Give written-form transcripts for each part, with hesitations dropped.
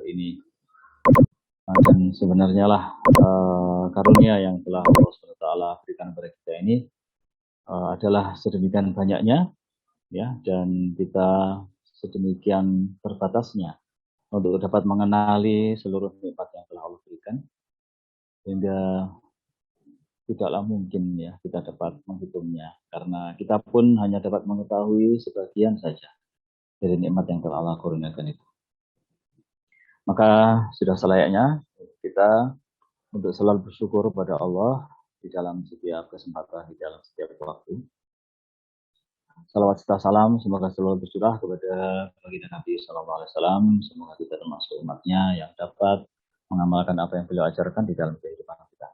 ini. Dan sebenarnya lah karunia yang telah Allah SWT berikan kepada kita ini adalah sedemikian banyaknya, ya, dan kita sedemikian terbatasnya untuk dapat mengenali seluruh nikmat yang telah Allah berikan, sehingga tidaklah mungkin ya kita dapat menghitungnya, karena kita pun hanya dapat mengetahui sebagian saja dari nikmat yang telah Allah kurniakan itu. Maka sudah selayaknya kita untuk selalu bersyukur kepada Allah di dalam setiap kesempatan, di dalam setiap waktu. Salawat serta salam semoga selalu bercurah kepada baginda Nabi SAW. Semoga kita termasuk umatnya yang dapat mengamalkan apa yang beliau ajarkan di dalam kehidupan kita.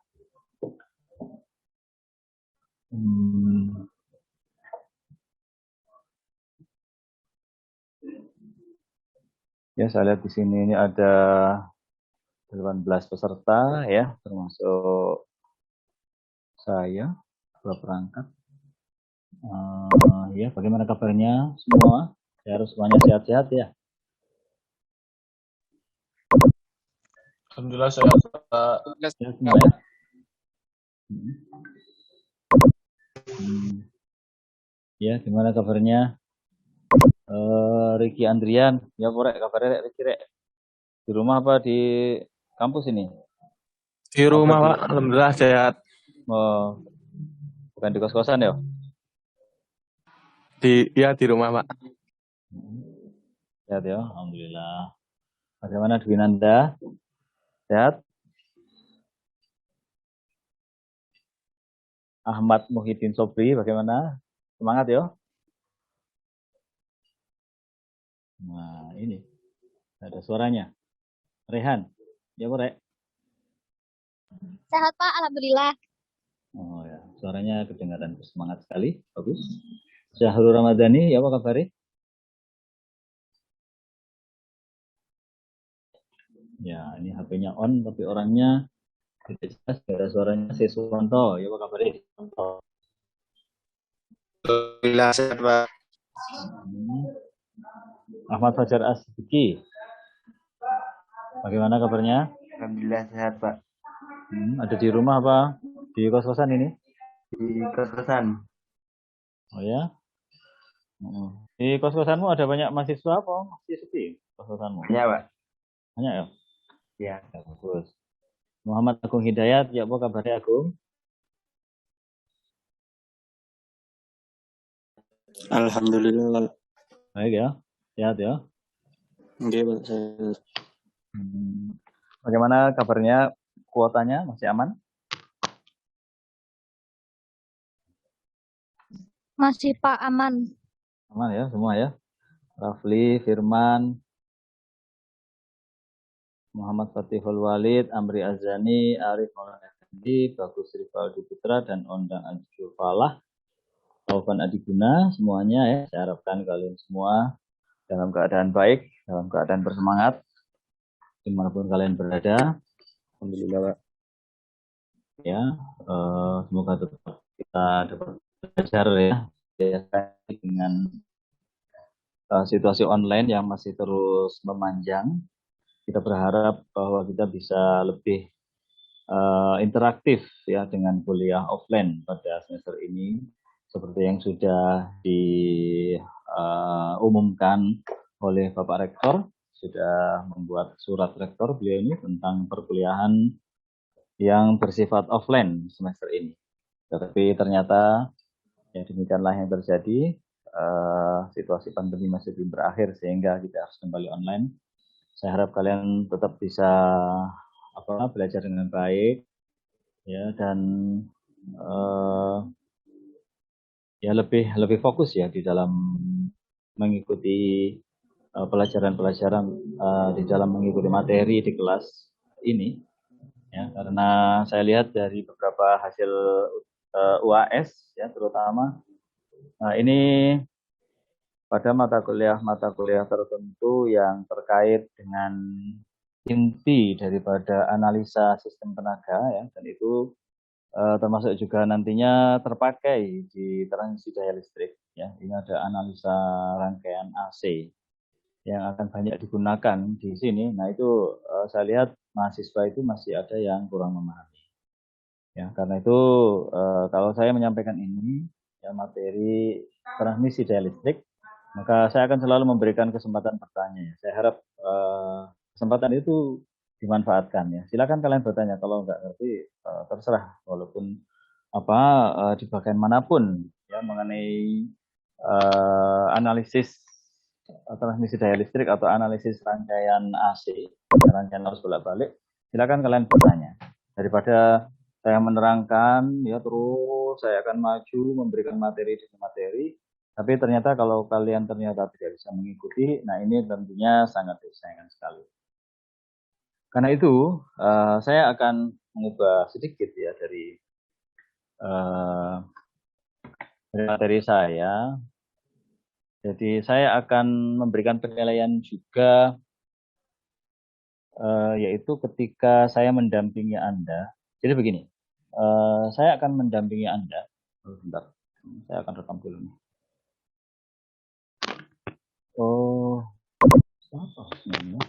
Ya, saya lihat di sini ini ada 18 peserta ya, termasuk saya, dua perangkat. Ya, bagaimana kabarnya semua? Ya, harus semuanya sehat-sehat ya. Alhamdulillah sehat, Pak. Ya, semua ya. Ya, gimana kabarnya? Ricky Andrian, ya korek kabarnya Ricky rek. Di rumah apa di kampus ini? Di rumah, Pak. Alhamdulillah sehat. Oh, bukan di kos-kosan ya? Di rumah, Pak. Sehat ya, alhamdulillah. Bagaimana Dwinanda? Sehat? Ahmad Muhyiddin Sobri, bagaimana? Semangat ya? Nah, ini ada suaranya. Rehan, ya korek. Sehat Pak, alhamdulillah. Oh ya, suaranya kedengaran semangat sekali, bagus. Syahrul Ramadhani, ya apa kabar? Ya, ini HP-nya on, tapi orangnya tidak jelas, ada suaranya Siswanto, ya apa kabar? Alhamdulillah sehat, Pak. Ahmad Fajar Asbiki, bagaimana kabarnya? Alhamdulillah sehat, Pak. Ada di rumah apa? Di kos-kosan ini? Di kos-kosan. Oh ya? Di kos-kosanmu ada banyak mahasiswa apa? Masih sepi kos-kosanmu? Banyak, Pak. Banyak ya? Ya. Ya, bagus. Muhammad Agung Hidayat, ya apa kabarnya Agung? Alhamdulillah. Baik ya, sehat ya. Oke, Pak. Sehat. Bagaimana kabarnya? Kuotanya masih aman? Masih Pak, aman. Aman ya semua ya. Rafli, Firman, Muhammad Fatihul Walid, Amri Azani, Arif Maulana Effendi, Bagus Rivaldi Putra, dan Ondang Ajul Falah, Taufan Adiguna, semuanya ya. Saya harapkan kalian semua dalam keadaan baik, dalam keadaan bersemangat, dimanapun kalian berada. Alhamdulillah, Pak. Ya, semoga tetap kita dapat belajar ya dengan situasi online yang masih terus memanjang. Kita berharap bahwa kita bisa lebih interaktif ya dengan kuliah offline pada semester ini, seperti yang sudah diumumkan oleh Bapak Rektor, sudah membuat surat rektor beliau ini tentang perkuliahan yang bersifat offline semester ini. Tetapi ternyata ya demikianlah yang terjadi, situasi pandemi masih belum berakhir sehingga kita harus kembali online. Saya harap kalian tetap bisa belajar dengan baik ya, dan ya lebih fokus ya di dalam mengikuti pelajaran-pelajaran di dalam mengikuti materi di kelas ini ya, karena saya lihat dari beberapa hasil UAS ya terutama ini pada mata kuliah tertentu yang terkait dengan inti daripada analisa sistem tenaga ya, dan itu termasuk juga nantinya terpakai di transisi daya listrik ya. Ini ada analisa rangkaian AC yang akan banyak digunakan di sini. Nah itu saya lihat mahasiswa itu masih ada yang kurang memahami. Ya, karena itu kalau saya menyampaikan ini ya materi transmisi daya listrik, maka saya akan selalu memberikan kesempatan bertanya. Saya harap kesempatan itu dimanfaatkan ya. Silakan kalian bertanya, kalau nggak ngerti terserah, walaupun di bagian manapun ya mengenai analisis transmisi daya listrik atau analisis rangkaian AC, rangkaian arus bolak-balik, silakan kalian bertanya. Daripada saya menerangkan ya terus saya akan maju memberikan materi demi materi, tapi ternyata kalau kalian ternyata tidak bisa mengikuti, nah ini tentunya sangat disayangkan sekali. Karena itu saya akan mengubah sedikit ya dari materi saya. Jadi saya akan memberikan penilaian juga yaitu ketika saya mendampingi Anda. Jadi begini, saya akan mendampingi Anda. Bentar, saya akan rekam dulu nih. Oh, apa sebenarnya?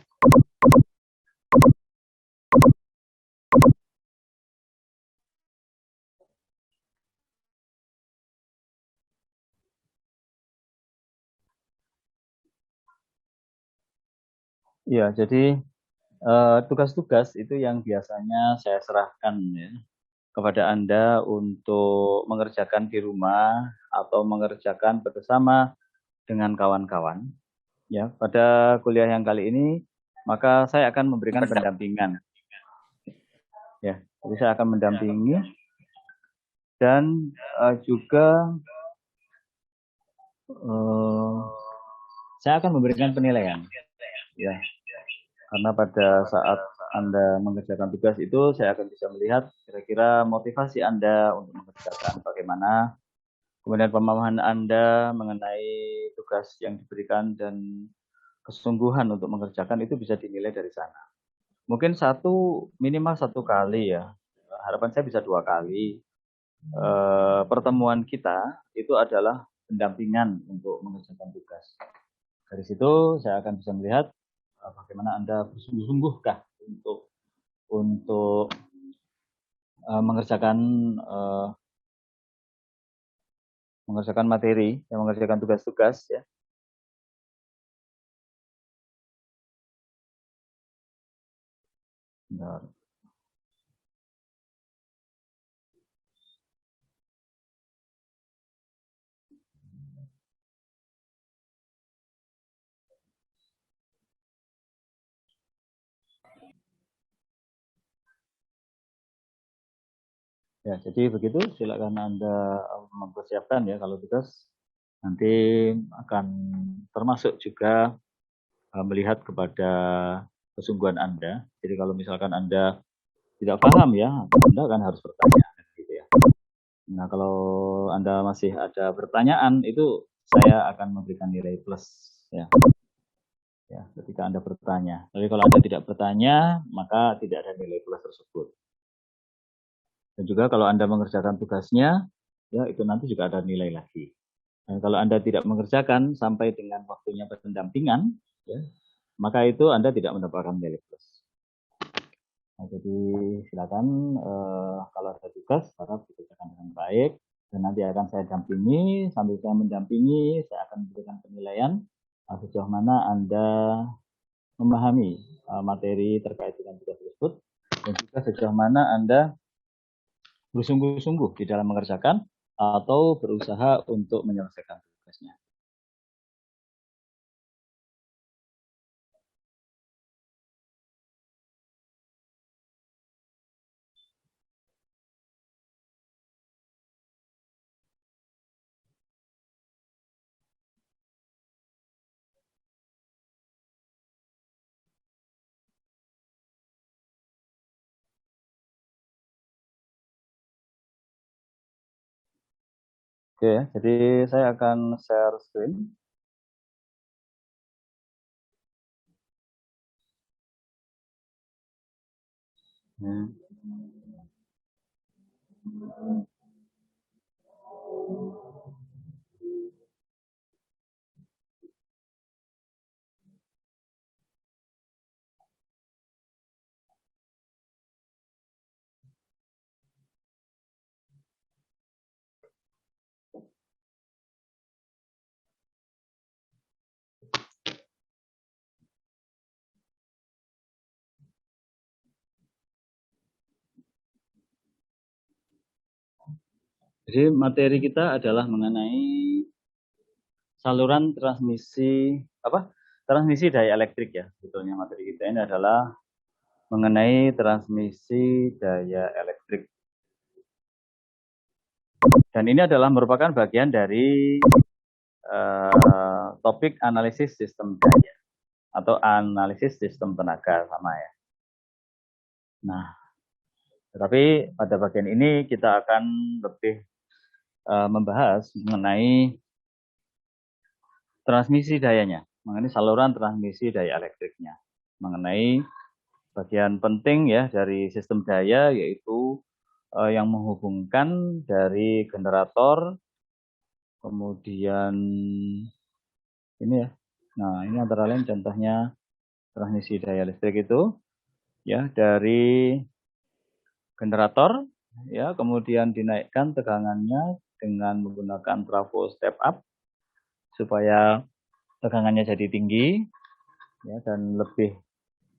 Ya, jadi tugas-tugas itu yang biasanya saya serahkan ya kepada Anda untuk mengerjakan di rumah atau mengerjakan bersama dengan kawan-kawan. Ya, pada kuliah yang kali ini maka saya akan memberikan pendampingan. Ya, jadi saya akan mendampingi dan juga saya akan memberikan penilaian. Ya, karena pada saat Anda mengerjakan tugas itu, saya akan bisa melihat kira-kira motivasi Anda untuk mengerjakan bagaimana, kemudian pemahaman Anda mengenai tugas yang diberikan dan kesungguhan untuk mengerjakan itu bisa dinilai dari sana. Mungkin minimal satu kali ya, harapan saya bisa 2 kali. Pertemuan kita itu adalah pendampingan untuk mengerjakan tugas. Dari situ saya akan bisa melihat bagaimana Anda bersungguh-sungguhkah untuk mengerjakan materi, mengerjakan tugas-tugas ya. Bentar. Ya, jadi begitu. Silakan Anda mempersiapkan ya kalau tugas. Nanti akan termasuk juga melihat kepada kesungguhan Anda. Jadi kalau misalkan Anda tidak paham ya, Anda kan harus bertanya gitu ya. Nah, kalau Anda masih ada pertanyaan itu saya akan memberikan nilai plus ya. Ya, ketika Anda bertanya. Tapi kalau Anda tidak bertanya, maka tidak ada nilai plus tersebut. Dan juga kalau Anda mengerjakan tugasnya, ya itu nanti juga ada nilai lagi. Dan kalau Anda tidak mengerjakan sampai dengan waktunya pendampingan, ya, maka itu Anda tidak mendapatkan nilai plus. Nah, jadi silakan kalau ada tugas harap dikerjakan dengan baik dan nanti akan saya dampingi. Sambil saya mendampingi, saya akan memberikan penilaian sejauh mana Anda memahami materi terkait dengan tugas tersebut dan juga sejauh mana Anda bersungguh-sungguh di dalam mengerjakan atau berusaha untuk menyelesaikan tugasnya. Oke, jadi saya akan share screen. Jadi materi kita adalah mengenai saluran transmisi transmisi daya elektrik ya. Sebetulnya materi kita ini adalah mengenai transmisi daya elektrik. Dan ini adalah merupakan bagian dari topik analisis sistem daya atau analisis sistem tenaga sama ya. Nah, tetapi pada bagian ini kita akan lebih membahas mengenai transmisi dayanya, mengenai saluran transmisi daya elektriknya, mengenai bagian penting ya dari sistem daya yaitu yang menghubungkan dari generator, kemudian ini ya. Nah, ini antara lain contohnya transmisi daya listrik itu ya dari generator ya, kemudian dinaikkan tegangannya dengan menggunakan trafo step up supaya tegangannya jadi tinggi ya, dan lebih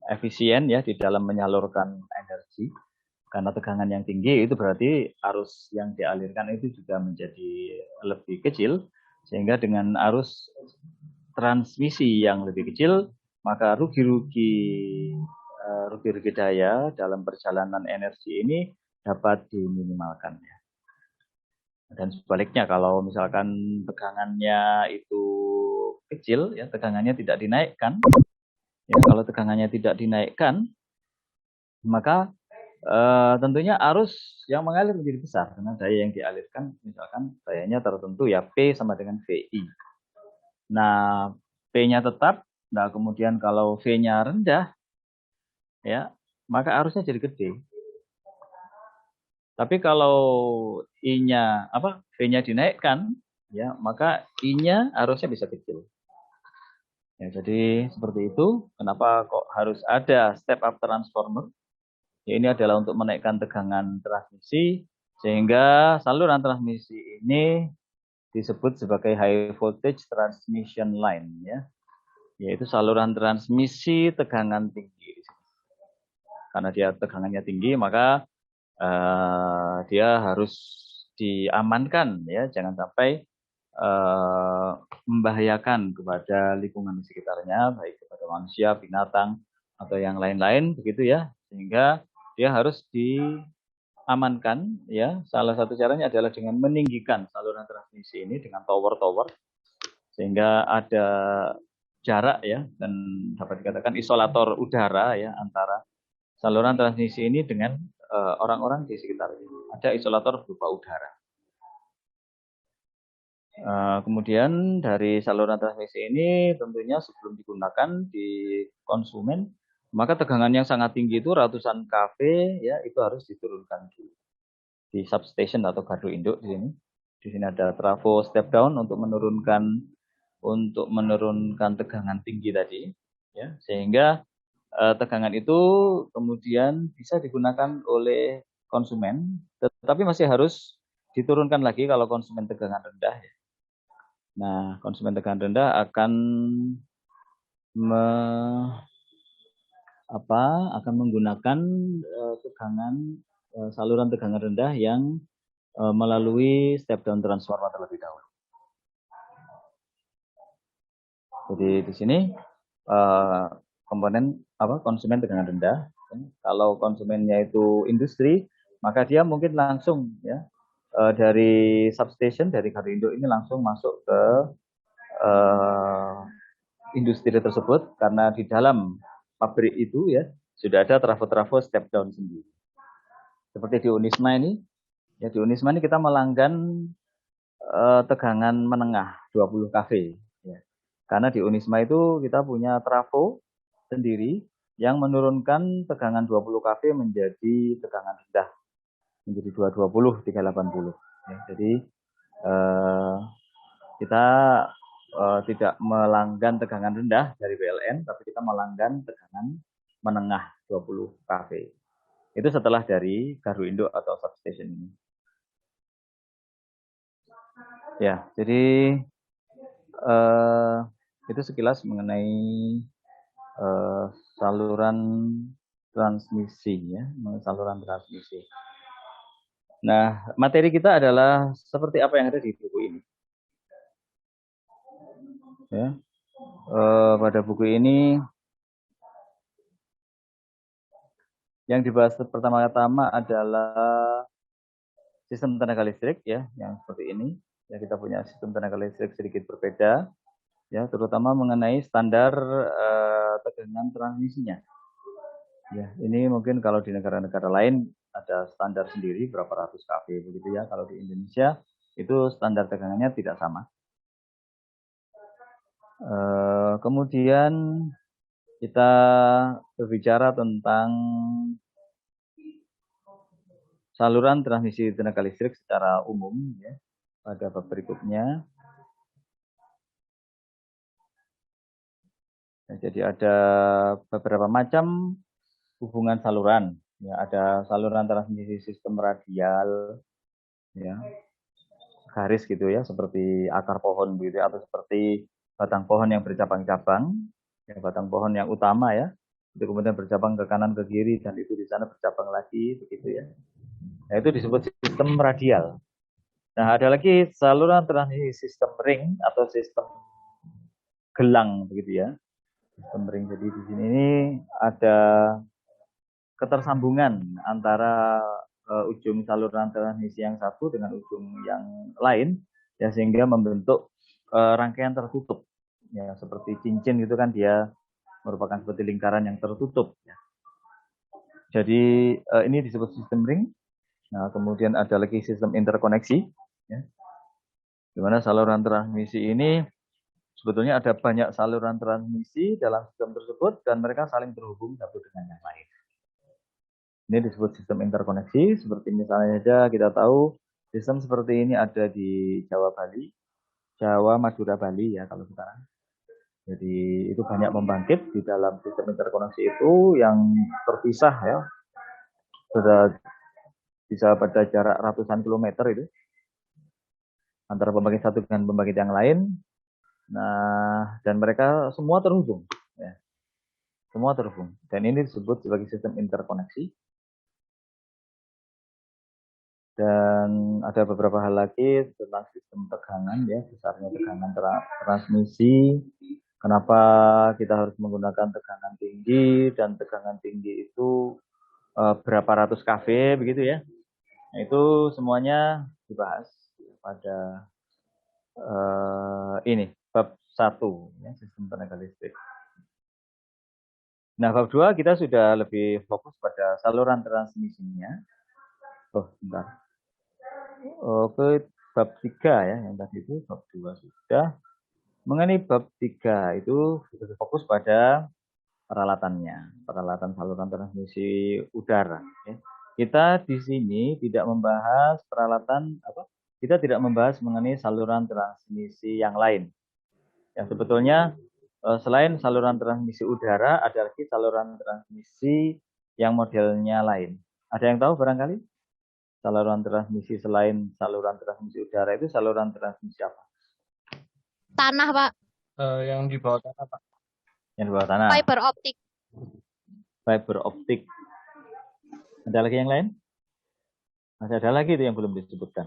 efisien ya di dalam menyalurkan energi. Karena tegangan yang tinggi itu berarti arus yang dialirkan itu juga menjadi lebih kecil, sehingga dengan arus transmisi yang lebih kecil maka rugi-rugi daya dalam perjalanan energi ini dapat diminimalkan ya. Dan sebaliknya kalau misalkan tegangannya itu kecil ya, tegangannya tidak dinaikkan ya, kalau tegangannya tidak dinaikkan maka tentunya arus yang mengalir menjadi besar karena daya yang dialirkan misalkan dayanya tertentu ya P sama dengan VI. Nah, P-nya tetap, nah kemudian kalau V-nya rendah ya, maka arusnya jadi gede. Tapi kalau I-nya V-nya dinaikkan ya, maka I-nya harusnya bisa kecil. Ya, jadi seperti itu. Kenapa kok harus ada step up transformer? Ya, ini adalah untuk menaikkan tegangan transmisi sehingga saluran transmisi ini disebut sebagai high voltage transmission line ya. Yaitu saluran transmisi tegangan tinggi. Karena dia tegangannya tinggi maka dia harus diamankan ya, jangan sampai membahayakan kepada lingkungan sekitarnya, baik kepada manusia, binatang atau yang lain-lain begitu ya, sehingga dia harus diamankan ya. Salah satu caranya adalah dengan meninggikan saluran transmisi ini dengan tower-tower sehingga ada jarak ya, dan dapat dikatakan isolator udara ya antara saluran transmisi ini dengan orang-orang di sekitarnya. Ada isolator berupa udara. Kemudian dari saluran transmisi ini tentunya sebelum digunakan di konsumen, maka tegangan yang sangat tinggi itu ratusan kV ya, itu harus diturunkan di substation atau gardu induk di sini. Di sini ada trafo step down untuk menurunkan tegangan tinggi tadi ya, sehingga tegangan itu kemudian bisa digunakan oleh konsumen, tetapi masih harus diturunkan lagi kalau konsumen tegangan rendah ya. Nah, konsumen tegangan rendah akan menggunakan saluran tegangan rendah yang melalui step down transformer terlebih dahulu. Jadi di sini komponen konsumen tegangan rendah. Kalau konsumennya itu industri, maka dia mungkin langsung ya dari substation, dari gardu induk ini langsung masuk ke industri tersebut karena di dalam pabrik itu ya sudah ada trafo-trafo step down sendiri. Seperti di Unisma ini, ya di Unisma ini kita melanggan tegangan menengah 20 kV. Ya. Karena di Unisma itu kita punya trafo sendiri yang menurunkan tegangan 20 kV menjadi tegangan rendah, menjadi 220, 380. Ya, jadi kita tidak melanggan tegangan rendah dari PLN, tapi kita melanggan tegangan menengah 20 kV. Itu setelah dari gardu induk atau substation ini. Ya, jadi itu sekilas mengenai saluran transmisi ya, saluran transmisi. Nah, materi kita adalah seperti apa yang ada di buku ini. Ya. Pada buku ini yang dibahas pertama-tama adalah sistem tenaga listrik, ya, yang seperti ini. Ya, kita punya sistem tenaga listrik sedikit berbeda, ya, terutama mengenai standar tegangan transmisinya. Ya, ini mungkin kalau di negara-negara lain ada standar sendiri berapa ratus kV begitu ya. Kalau di Indonesia itu standar tegangannya tidak sama. Kemudian kita berbicara tentang saluran transmisi tenaga listrik secara umum, ya, pada bab berikutnya. Ya, jadi ada beberapa macam hubungan saluran. Ya, ada saluran transmisi sistem radial, ya, garis gitu ya, seperti akar pohon gitu ya, atau seperti batang pohon yang bercabang-cabang, ya, batang pohon yang utama ya, itu kemudian bercabang ke kanan ke kiri dan itu di sana bercabang lagi begitu ya. Nah, itu disebut sistem radial. Nah, ada lagi saluran transmisi sistem ring atau sistem gelang begitu ya. Sistem ring. Jadi di sini ada ketersambungan antara ujung saluran transmisi yang satu dengan ujung yang lain, ya, sehingga membentuk rangkaian tertutup, ya, seperti cincin gitu kan, dia merupakan seperti lingkaran yang tertutup, ya. Jadi ini disebut sistem ring. Nah, kemudian ada lagi sistem interkoneksi, ya, di mana saluran transmisi ini sebetulnya ada banyak saluran transmisi dalam sistem tersebut dan mereka saling terhubung satu dengan yang lain. Ini disebut sistem interkoneksi. Seperti misalnya saja kita tahu sistem seperti ini ada di Jawa Bali, Jawa, Madura, Bali ya kalau sekarang. Jadi itu banyak pembangkit di dalam sistem interkoneksi itu yang terpisah ya, sudah bisa pada jarak ratusan kilometer itu antara pembangkit satu dengan pembangkit yang lain. Nah, dan mereka semua terhubung, ya. Semua terhubung. Dan ini disebut sebagai sistem interkoneksi. Dan ada beberapa hal lagi tentang sistem tegangan ya, besarnya tegangan transmisi. Kenapa kita harus menggunakan tegangan tinggi dan tegangan tinggi itu berapa ratus kV begitu ya. Nah, itu semuanya dibahas pada ini bab 1 ya, sistem tenaga listrik. Nah, bab 2 kita sudah lebih fokus pada saluran transmisinya. Oh, bentar. Ke bab 3 ya, yang tadi itu bab 2 sudah. Mengenai bab 3 itu sudah fokus pada peralatannya, peralatan saluran transmisi udara. Ya. Kita di sini tidak membahas peralatan apa? Kita tidak membahas mengenai saluran transmisi yang lain. Yang sebetulnya selain saluran transmisi udara, ada lagi saluran transmisi yang modelnya lain. Ada yang tahu barangkali? Saluran transmisi selain saluran transmisi udara itu saluran transmisi apa? Tanah, Pak. Yang di bawah tanah, Pak. Yang di bawah tanah. Fiber optik. Fiber optik. Ada lagi yang lain? Masih ada lagi itu yang belum disebutkan.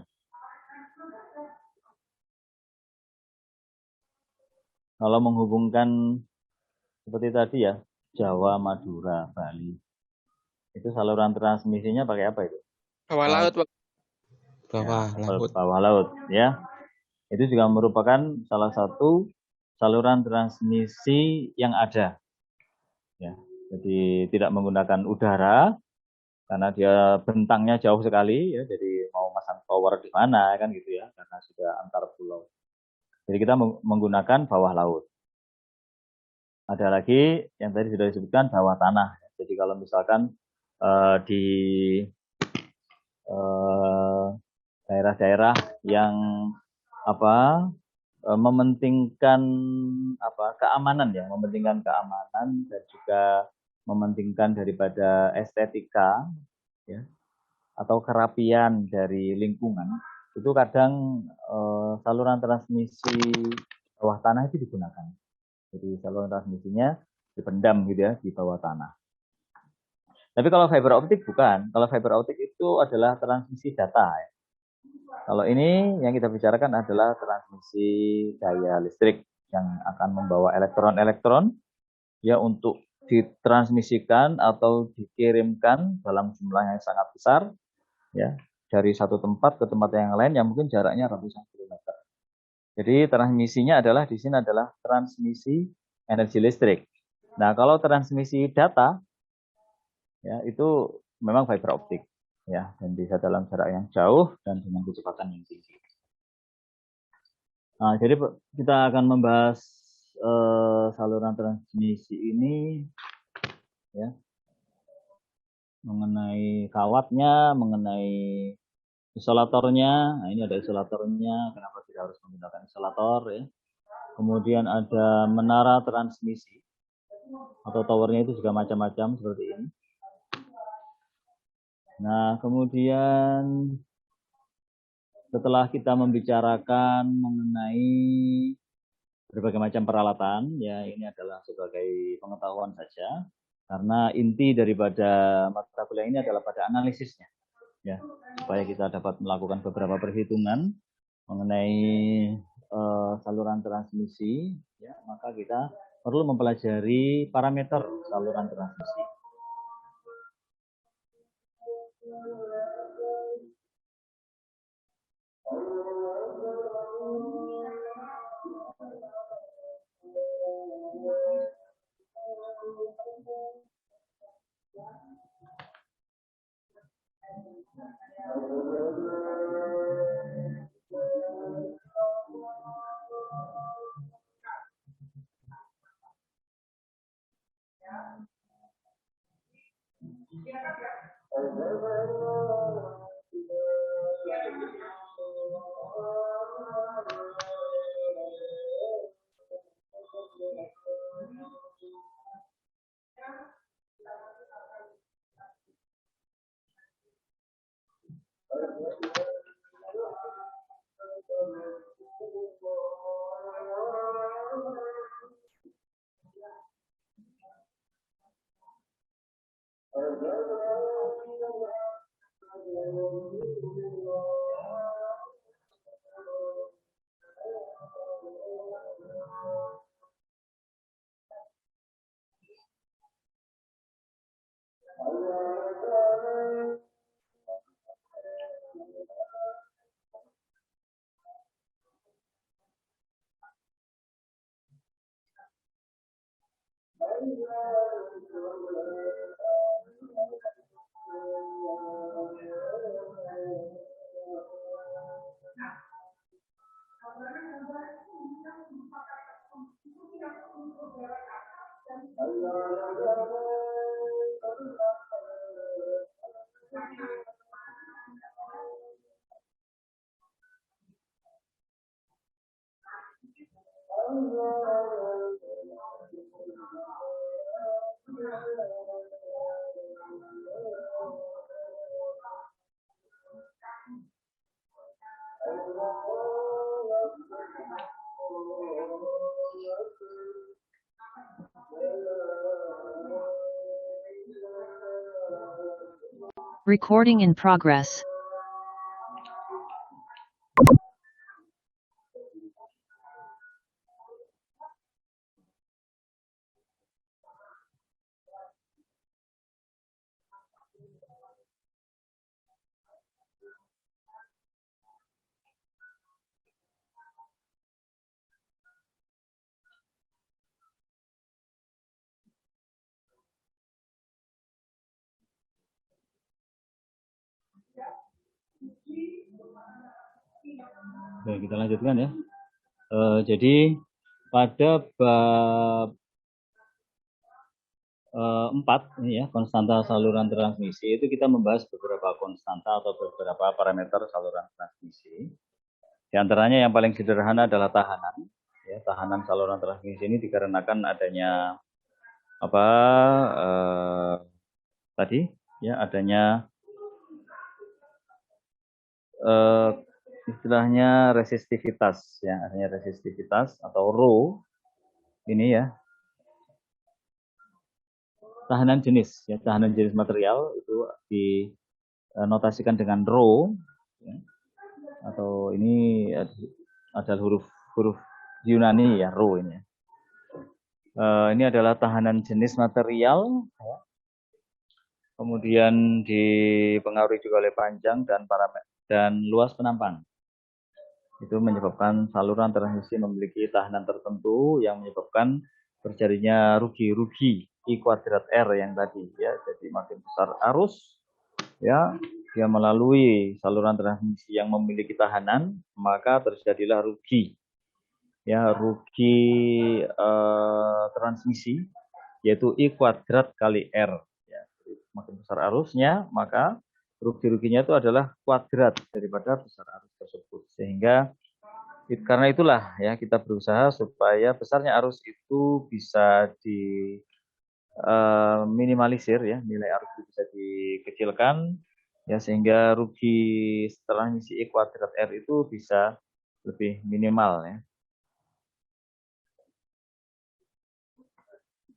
Kalau menghubungkan seperti tadi ya, Jawa, Madura, Bali. Itu saluran transmisinya pakai apa itu? Bawah laut, Pak. Bawah laut, ya. Itu juga merupakan salah satu saluran transmisi yang ada. Ya. Jadi tidak menggunakan udara karena dia bentangnya jauh sekali ya. Jadi mau masang tower di mana kan gitu ya, karena sudah antar pulau. Jadi kita menggunakan bawah laut. Ada lagi yang tadi sudah disebutkan bawah tanah. Jadi kalau misalkan di daerah-daerah yang apa mementingkan keamanan ya, mementingkan keamanan dan juga mementingkan daripada estetika ya, atau kerapian dari lingkungan, itu kadang saluran transmisi bawah tanah itu digunakan. Jadi saluran transmisinya dipendam gitu ya di bawah tanah. Tapi kalau fiber optik bukan. Kalau fiber optik itu adalah transmisi data. Ya. Kalau ini yang kita bicarakan adalah transmisi daya listrik yang akan membawa elektron-elektron ya untuk ditransmisikan atau dikirimkan dalam jumlah yang sangat besar ya dari satu tempat ke tempat yang lain yang mungkin jaraknya ratusan kilometer. Jadi transmisinya adalah di sini adalah transmisi energi listrik. Nah, kalau transmisi data ya itu memang fiber optik ya dan bisa dalam jarak yang jauh dan dengan kecepatan yang tinggi. Nah, jadi kita akan membahas saluran transmisi ini ya mengenai kawatnya, mengenai isolatornya. Nah, ini ada isolatornya, kenapa tidak harus menggunakan isolator ya. Kemudian ada menara transmisi atau towernya itu juga macam-macam seperti ini. Nah, kemudian setelah kita membicarakan mengenai berbagai macam peralatan, ya ini adalah sebagai pengetahuan saja, karena inti daripada mata kuliah ini adalah pada analisisnya, ya supaya kita dapat melakukan beberapa perhitungan mengenai saluran transmisi, ya maka kita perlu mempelajari parameter saluran transmisi. Recording in progress. Oke, kita lanjutkan ya. Jadi pada bab 4 ini ya, konstanta saluran transmisi itu kita membahas beberapa konstanta atau beberapa parameter saluran transmisi. Di antaranya yang paling sederhana adalah tahanan. Ya, tahanan saluran transmisi ini dikarenakan adanya apa tadi ya adanya istilahnya resistivitas ya, adanya resistivitas atau rho ini ya. tahanan jenis, ya, tahanan jenis material itu dinotasikan dengan rho, ya, atau ini adalah huruf Yunani ya, rho ini. Ini adalah tahanan jenis material, ya. Kemudian dipengaruhi juga oleh panjang dan luas penampang. Itu menyebabkan saluran transmisi memiliki tahanan tertentu yang menyebabkan terjadinya rugi-rugi I kuadrat R yang tadi, ya. Jadi makin besar arus, ya, dia melalui saluran transmisi yang memiliki tahanan, maka terjadilah rugi, ya, rugi transmisi, yaitu I kuadrat kali R. Ya. Jadi makin besar arusnya, maka rugi-ruginya itu adalah kuadrat daripada besar arus tersebut. Sehingga karena itulah, ya, kita berusaha supaya besarnya arus itu bisa minimalisir, ya, nilai arus itu bisa dikecilkan, ya, sehingga rugi setelah ngisi I kuadrat R itu bisa lebih minimal, ya.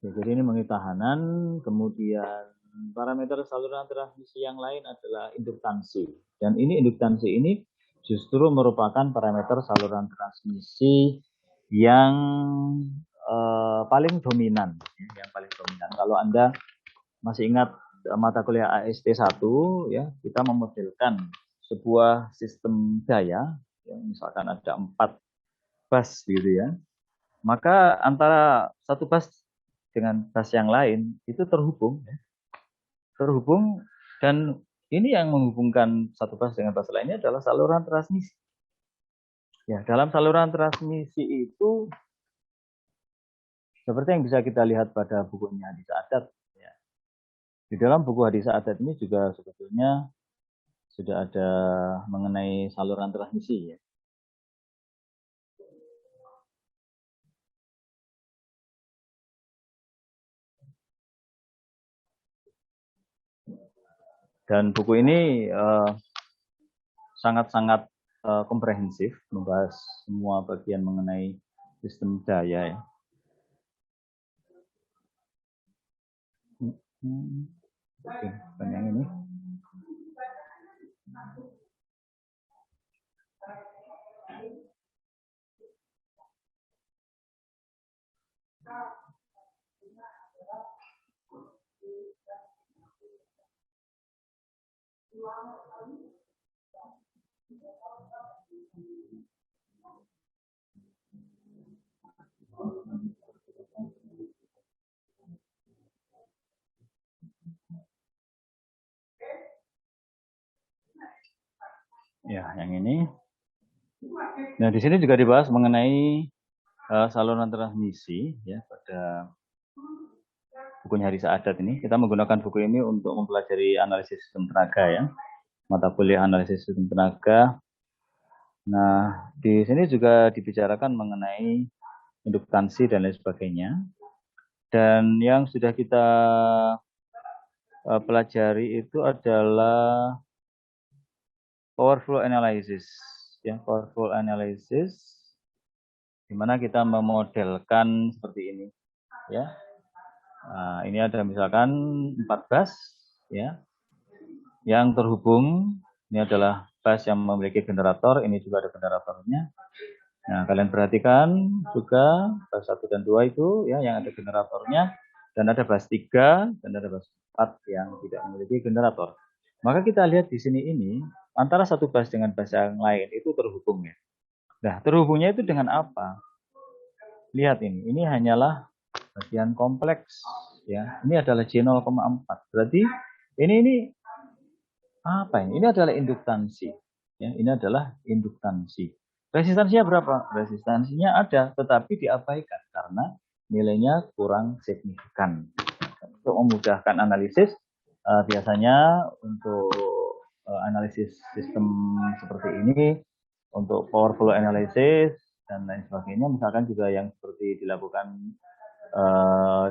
Jadi ini mengenai tahanan, kemudian parameter saluran transmisi yang lain adalah induktansi. Dan ini induktansi ini justru merupakan parameter saluran transmisi yang paling dominan, ya, yang paling dominan. Kalau Anda masih ingat mata kuliah AST 1, ya, kita memodelkan sebuah sistem daya, ya, misalkan ada 4 bus gitu, ya. Maka antara satu bus dengan bus yang lain itu terhubung, ya. Terhubung, dan ini yang menghubungkan satu bus dengan bus lainnya adalah saluran transmisi. Ya, dalam saluran transmisi itu seperti yang bisa kita lihat pada bukunya Hadis Adat, ya. Di dalam buku Hadis Adat ini juga sebetulnya sudah ada mengenai saluran transmisi, ya. Dan buku ini sangat-sangat komprehensif, membahas semua bagian mengenai sistem daya, ya. Oke, bukan yang ini. Ya, yang ini. Nah, di sini juga dibahas mengenai saluran transmisi, ya, pada bukunya Hadis Adat ini. Kita menggunakan buku ini untuk mempelajari analisis sistem tenaga, ya, mata kuliah analisis sistem tenaga. Nah, di sini juga dibicarakan mengenai induktansi dan lain sebagainya. Dan yang sudah kita pelajari itu adalah power flow analysis, ya, power flow analysis, di mana kita memodelkan seperti ini, ya. Nah, ini ada misalkan 4 bus, ya, yang terhubung. Ini adalah bus yang memiliki generator, ini juga ada generatornya. Nah, kalian perhatikan juga bus 1 dan 2 itu, ya, yang ada generatornya, dan ada bus 3 dan ada bus 4 yang tidak memiliki generator. Maka kita lihat di sini ini antara satu bus dengan bus yang lain itu terhubung, ya. Nah, terhubungnya itu dengan apa? Lihat ini hanyalah bagian kompleks, ya. Ini adalah J0,4. Berarti ini apa ini? Ini adalah induktansi, ya. Ini adalah induktansi. Resistansinya berapa? Resistansinya ada, tetapi diabaikan karena nilainya kurang signifikan. Untuk memudahkan analisis, biasanya untuk analisis sistem seperti ini, untuk power flow analysis dan lain sebagainya, misalkan juga yang seperti dilakukan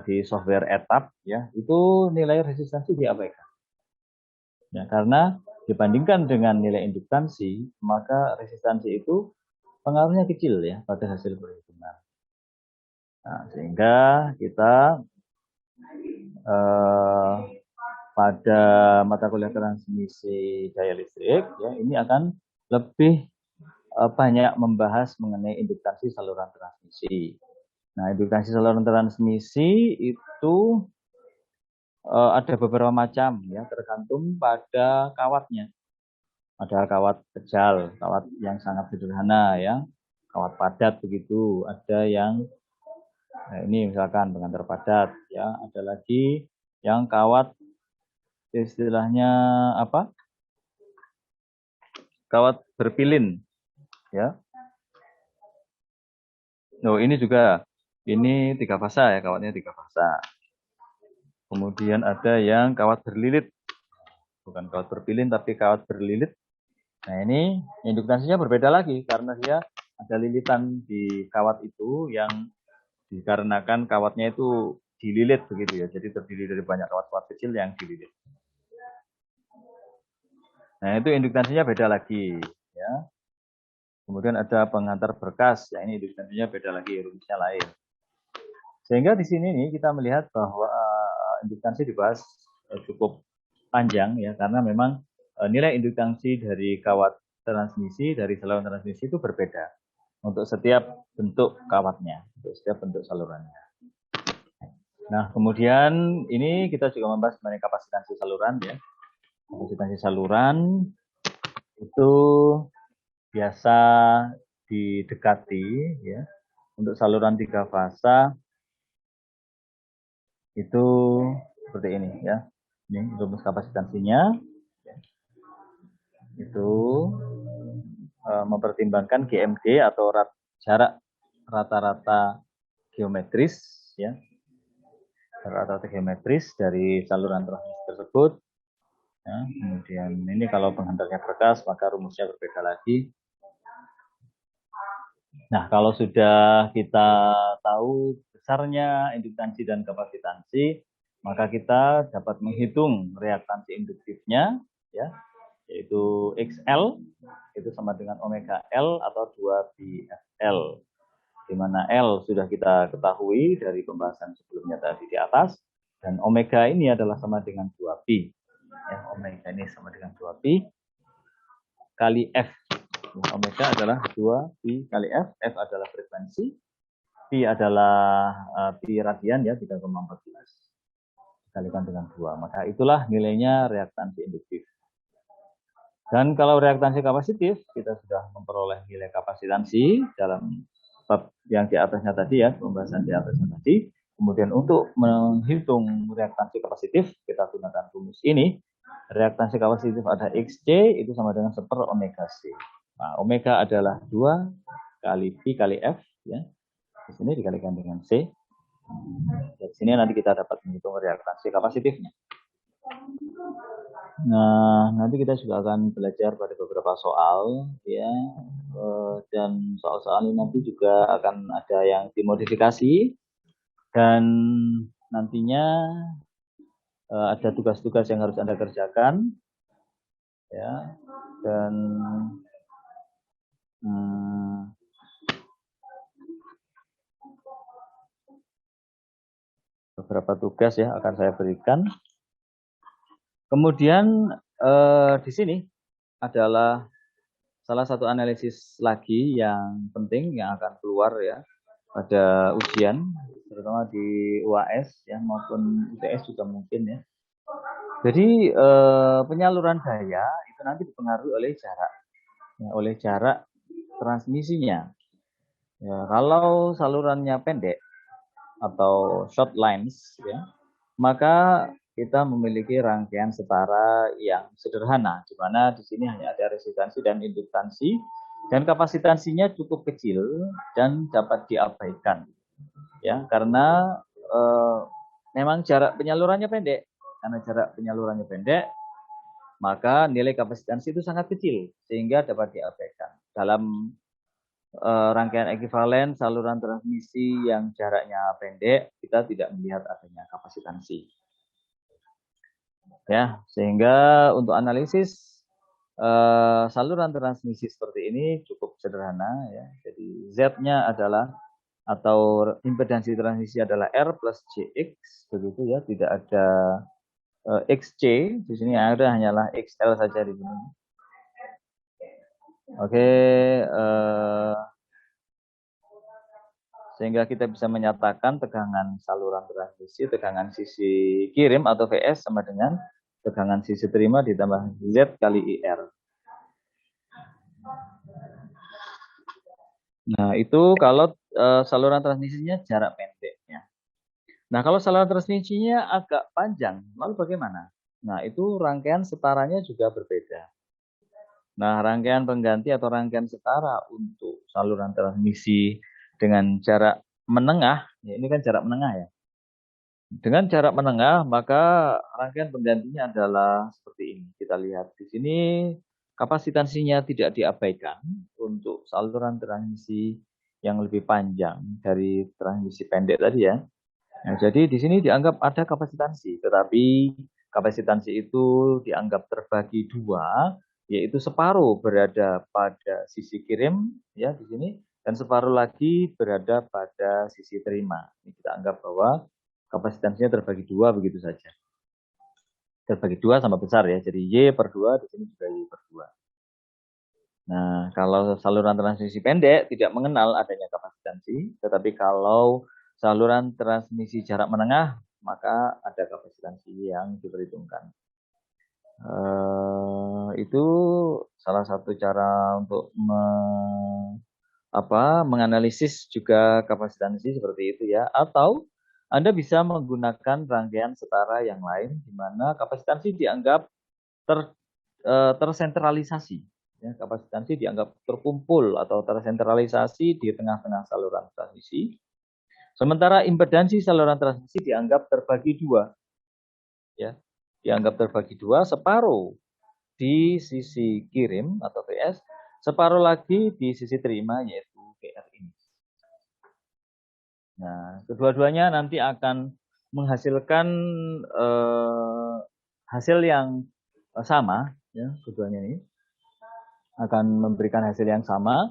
di software ETAP, ya, itu nilai resistansi diabaikan, ya, karena dibandingkan dengan nilai induktansi, maka resistansi itu pengaruhnya kecil, ya, pada hasil perhitungan. Nah, sehingga kita pada mata kuliah transmisi daya listrik, ya, ini akan lebih banyak membahas mengenai induktansi saluran transmisi. Nah, induktansi saluran transmisi itu ada beberapa macam, ya, tergantung pada kawatnya. Ada kawat kejal, kawat yang sangat sederhana, ya, kawat padat begitu. Ada yang ini misalkan pengantar padat, ya. Ada lagi yang kawat istilahnya apa? Kawat berpilin, ya. Oh, ini juga ini 3 fasa, ya, kawatnya 3 fasa. Kemudian ada yang kawat berlilit, bukan kawat berpilin tapi kawat berlilit. Nah, ini induktansinya berbeda lagi karena dia ada lilitan di kawat itu yang dikarenakan kawatnya itu dililit begitu, ya. Jadi terdiri dari banyak kawat-kawat kecil yang dililit. Nah, itu induktansinya beda lagi, ya. Kemudian ada pengantar berkas, ya, ini induktansinya beda lagi, rumusnya lain. Sehingga di sini nih kita melihat bahwa induktansi dibahas cukup panjang, ya, karena memang nilai induktansi dari kawat transmisi, dari saluran transmisi itu berbeda untuk setiap bentuk kawatnya, untuk setiap bentuk salurannya. Nah, kemudian ini kita juga membahas mengenai kapasitansi saluran, ya. Kapasitansi saluran itu biasa didekati, ya, untuk saluran 3 fasa itu seperti ini, ya. Ini rumus kapasitansinya, ya. Itu mempertimbangkan GMG atau jarak rata-rata geometris, ya, rata-rata geometris dari saluran transmisi tersebut. Ya, kemudian ini kalau penghantarnya berkas maka rumusnya berbeda lagi. Nah, kalau sudah kita tahu besarnya induktansi dan kapasitansi, maka kita dapat menghitung reaktansi induktifnya, ya, yaitu XL itu sama dengan omega L atau 2πfL, di mana L sudah kita ketahui dari pembahasan sebelumnya tadi di atas, dan omega ini adalah sama dengan 2π. Ya, omega ini sama dengan 2π kali F. Omega adalah 2π kali F. F adalah frekuensi, Pi adalah pi radian, ya, 3,14 dikalikan dengan 2. Maka itulah nilainya reaktansi induktif. Dan kalau reaktansi kapasitif, kita sudah memperoleh nilai kapasitansi dalam bab yang di atasnya tadi, ya, pembahasan di atasnya tadi. Kemudian untuk menghitung reaktansi kapasitif, kita gunakan rumus ini. Reaktansi kapasitif ada XC itu sama dengan 1/omega C. Nah, omega adalah 2 kali Pi kali F, ya. Di sini dikalikan dengan C. Dari sini nanti kita dapat menghitung reaktansi kapasitifnya. Nah, nanti kita juga akan belajar pada beberapa soal, ya, dan soal-soal ini nanti juga akan ada yang dimodifikasi, dan nantinya ada tugas-tugas yang harus Anda kerjakan, ya, dan beberapa tugas, ya, akan saya berikan. Kemudian di sini adalah salah satu analisis lagi yang penting yang akan keluar, ya, pada ujian, terutama di UAS, ya, maupun UTS juga mungkin, ya. Jadi penyaluran daya itu nanti dipengaruhi oleh jarak, ya, oleh jarak transmisinya. Ya, kalau salurannya pendek atau short lines, ya, maka kita memiliki rangkaian setara yang sederhana, di mana di sini hanya ada resistansi dan induktansi, dan kapasitansinya cukup kecil dan dapat diabaikan, ya, karena memang jarak penyalurannya pendek. Karena jarak penyalurannya pendek, maka nilai kapasitansi itu sangat kecil sehingga dapat diabaikan. Dalam rangkaian ekivalen saluran transmisi yang jaraknya pendek, kita tidak melihat adanya kapasitansi. Ya, sehingga untuk analisis saluran transmisi seperti ini cukup sederhana, ya. Jadi Z-nya adalah atau impedansi transmisi adalah R plus JX, begitu ya, tidak ada XC, di sini ada hanyalah XL saja di sini. Oke, sehingga kita bisa menyatakan tegangan saluran transmisi, tegangan sisi kirim atau VS sama dengan tegangan sisi terima ditambah Z kali IR. Nah, itu kalau saluran transmisinya jarak pendeknya. Nah, kalau saluran transmisinya agak panjang, lalu bagaimana? Nah, itu rangkaian setaranya juga berbeda. Nah, rangkaian pengganti atau rangkaian setara untuk saluran transmisi dengan jarak menengah, ya ini kan jarak menengah ya. Dengan jarak menengah, maka rangkaian penggantinya adalah seperti ini. Kita lihat di sini kapasitansinya tidak diabaikan untuk saluran transmisi yang lebih panjang dari transmisi pendek tadi ya. Nah, jadi di sini dianggap ada kapasitansi, tetapi kapasitansi itu dianggap terbagi dua, yaitu separuh berada pada sisi kirim ya di sini dan separuh lagi berada pada sisi terima. Ini kita anggap bahwa kapasitansinya terbagi dua begitu saja. Terbagi dua sama besar ya, jadi Y per 2 di sini juga Y per 2. Nah, kalau saluran transmisi pendek tidak mengenal adanya kapasitansi, tetapi kalau saluran transmisi jarak menengah, maka ada kapasitansi yang diperhitungkan. Itu salah satu cara untuk menganalisis juga kapasitansi seperti itu ya. Atau Anda bisa menggunakan rangkaian setara yang lain, di mana kapasitansi dianggap tersentralisasi. Ya, kapasitansi dianggap terkumpul atau tersentralisasi di tengah-tengah saluran transmisi. Sementara impedansi saluran transmisi dianggap terbagi dua. Ya, dianggap terbagi dua, separuh di sisi kirim atau VS, separuh lagi di sisi terima yaitu GR ini. Nah, kedua-duanya nanti akan menghasilkan hasil yang sama, ya, keduanya ini akan memberikan hasil yang sama,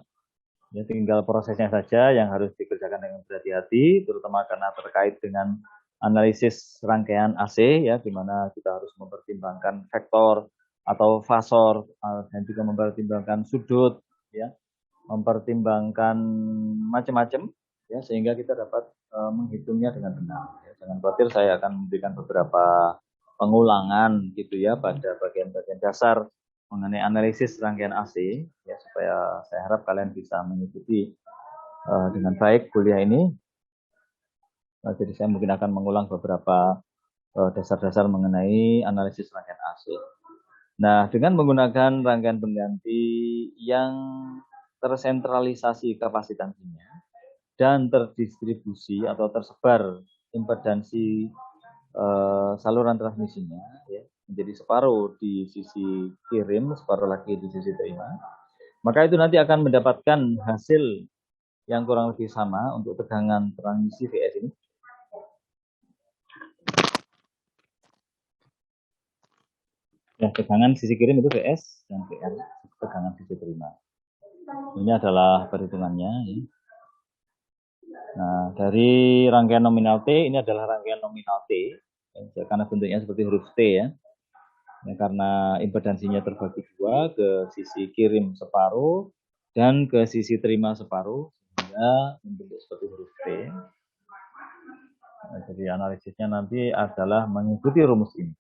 ya tinggal prosesnya saja yang harus dikerjakan dengan berhati-hati, terutama karena terkait dengan analisis rangkaian AC, ya, di mana kita harus mempertimbangkan vektor atau fasor dan juga mempertimbangkan sudut, ya, mempertimbangkan macam-macam, ya, sehingga kita dapat menghitungnya dengan benar. Ya, jangan khawatir, saya akan memberikan beberapa pengulangan gitu ya pada bagian-bagian dasar mengenai analisis rangkaian AC, ya, supaya saya harap kalian bisa mengikuti dengan baik kuliah ini. Jadi saya mungkin akan mengulang beberapa dasar-dasar mengenai analisis rangkaian AC. Nah, dengan menggunakan rangkaian pengganti yang tersentralisasi kapasitansinya dan terdistribusi atau tersebar impedansi saluran transmisinya, ya, menjadi separuh di sisi kirim, separuh lagi di sisi terima, maka itu nanti akan mendapatkan hasil yang kurang lebih sama untuk tegangan transmisi VS ini. Ya, tegangan sisi kirim itu VS dan VR, tegangan sisi terima. Ini adalah perhitungannya. Ya. Nah, dari rangkaian nominal T, ini adalah rangkaian nominal T, ya, karena bentuknya seperti huruf T ya. Ya, karena impedansinya terbagi dua, ke sisi kirim separuh dan ke sisi terima separuh, sehingga membentuk seperti huruf T. Nah, jadi analisisnya nanti adalah mengikuti rumus ini.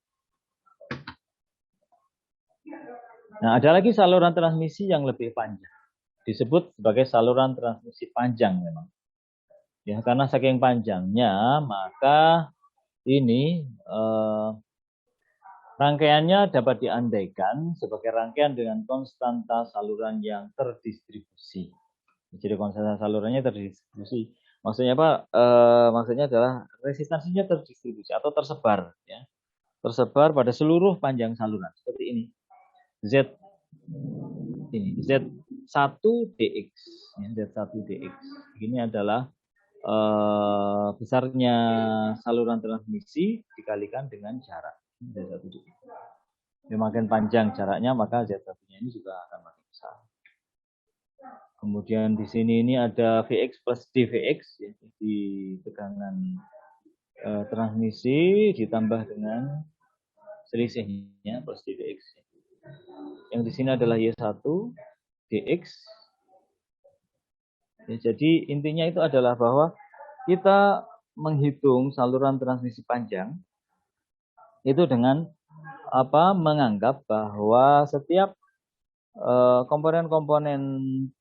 Nah, ada lagi saluran transmisi yang lebih panjang. Disebut sebagai saluran transmisi panjang memang. Ya, karena saking panjangnya, maka ini rangkaiannya dapat diandaikan sebagai rangkaian dengan konstanta saluran yang terdistribusi. Jadi konstanta salurannya terdistribusi. Maksudnya apa? Maksudnya adalah resistansinya terdistribusi atau tersebar, ya. Tersebar pada seluruh panjang saluran seperti ini. Z ini Z1 dx, ya, Z1 dx. Ini adalah besarnya saluran transmisi dikalikan dengan jarak Z1 dx. Makin panjang jaraknya, maka Z1-nya ini juga akan makin besar. Kemudian di sini ini ada Vx plus dVx, ya, di tegangan transmisi ditambah dengan selisihnya plus dVx. Yang di sini adalah Y1 dx. Ya, jadi intinya itu adalah bahwa kita menghitung saluran transmisi panjang itu dengan menganggap bahwa setiap komponen-komponen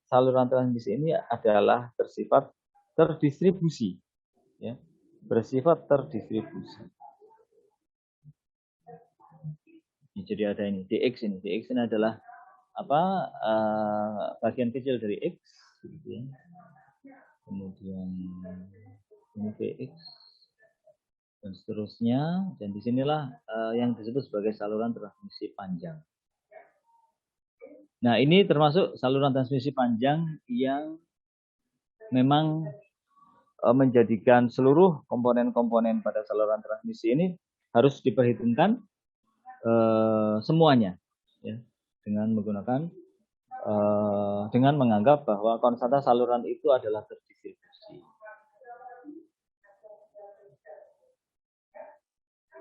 saluran transmisi ini adalah bersifat terdistribusi, ya, bersifat terdistribusi. Jadi ada ini dx ini adalah bagian kecil dari x, gitu ya. Kemudian ini vx dan seterusnya, dan disinilah yang disebut sebagai saluran transmisi panjang. Nah, ini termasuk saluran transmisi panjang yang memang menjadikan seluruh komponen-komponen pada saluran transmisi ini harus diperhitungkan semuanya, ya, dengan menggunakan dengan menganggap bahwa konstanta saluran itu adalah terdistribusi.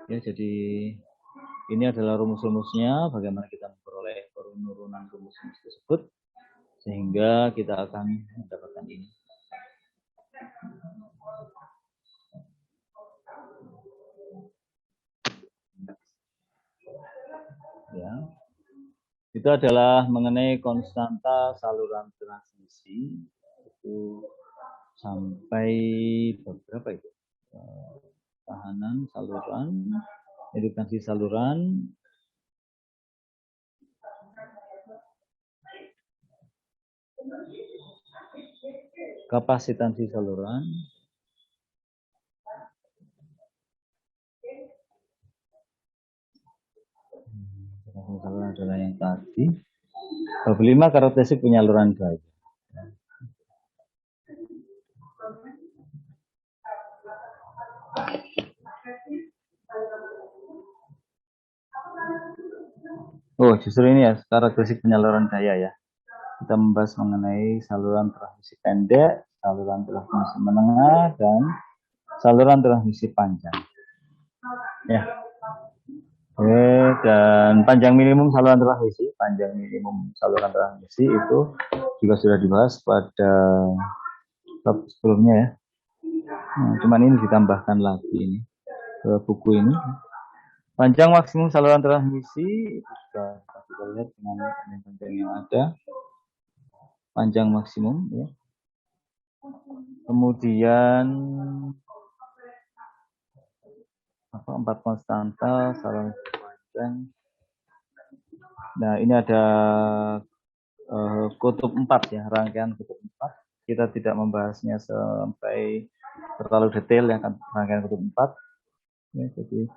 Ya, jadi ini adalah rumus-rumusnya, bagaimana kita memperoleh penurunan rumus-rumus tersebut sehingga kita akan mendapatkan ini. Ya. Itu adalah mengenai konstanta saluran transmisi. Itu sampai berapa itu? Tahanan saluran, indukansi saluran, kapasitansi saluran, saluran adalah yang tadi. 25 karakteristik penyaluran gaya. Oh, justru ini ya karakteristik penyaluran daya ya. Kita membahas mengenai saluran transmisi pendek, saluran transmisi menengah, dan saluran transmisi panjang. Ya. Oke, dan panjang minimum saluran transmisi, itu juga sudah dibahas pada bab sebelumnya ya. Nah, cuman ini ditambahkan lagi ini ke buku ini. Panjang maksimum saluran transmisi juga kita lihat dengan panjang yang ada. Panjang maksimum ya. Kemudian 4 konstanta saluran panjang. Nah, ini ada kutub 4 ya, rangkaian kutub 4. Kita tidak membahasnya sampai terlalu detail ya, rangkaian kutub 4. Ya, jadi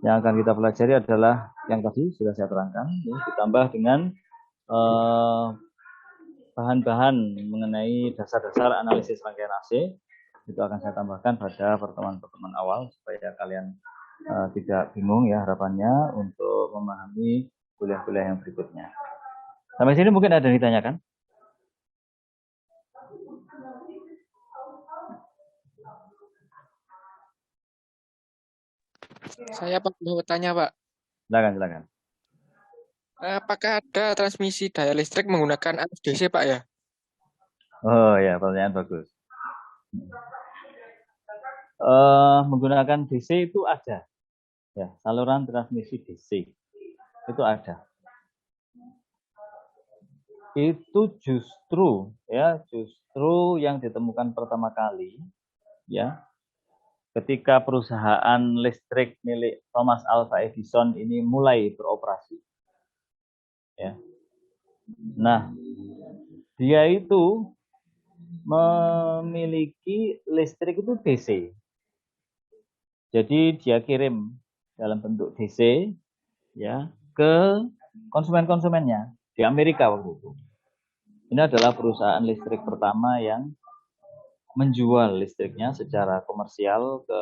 yang akan kita pelajari adalah yang tadi sudah saya terangkan, ya, ditambah dengan bahan-bahan mengenai dasar-dasar analisis rangkaian AC. Itu akan saya tambahkan pada pertemuan-pertemuan awal supaya kalian tidak bingung ya harapannya untuk memahami kuliah-kuliah yang berikutnya. Sampai sini mungkin ada yang ditanyakan? Saya mau bertanya, Pak. Silakan. Apakah ada transmisi daya listrik menggunakan arus DC, Pak ya? Oh ya, pertanyaan bagus. Menggunakan DC itu ada. Ya, saluran transmisi DC itu ada. Itu justru yang ditemukan pertama kali ya ketika perusahaan listrik milik Thomas Alva Edison ini mulai beroperasi ya. Nah, dia itu memiliki listrik itu DC. Jadi dia kirim dalam bentuk DC ya ke konsumen-konsumennya di Amerika waktu itu. Ini adalah perusahaan listrik pertama yang menjual listriknya secara komersial ke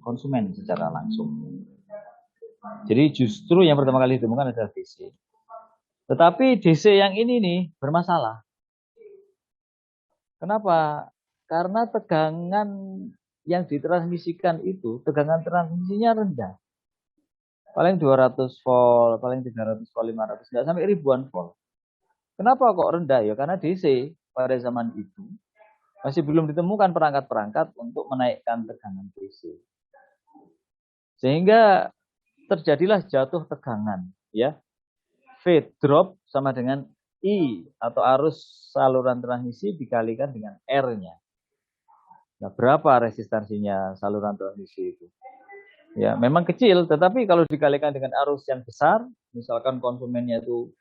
konsumen secara langsung. Jadi justru yang pertama kali ditemukan adalah DC. Tetapi DC yang ini nih bermasalah. Kenapa? Karena tegangan yang ditransmisikan itu, tegangan transmisinya rendah. Paling 200 volt, paling 300 volt, 500, nggak sampai ribuan volt. Kenapa kok rendah? Ya karena DC pada zaman itu masih belum ditemukan perangkat-perangkat untuk menaikkan tegangan DC. Sehingga terjadilah jatuh tegangan, ya. V drop sama dengan I atau arus saluran transmisi dikalikan dengan R-nya. Nah, berapa resistansinya saluran transmisi itu? Ya, memang kecil, tetapi kalau dikalikan dengan arus yang besar, misalkan konsumennya itu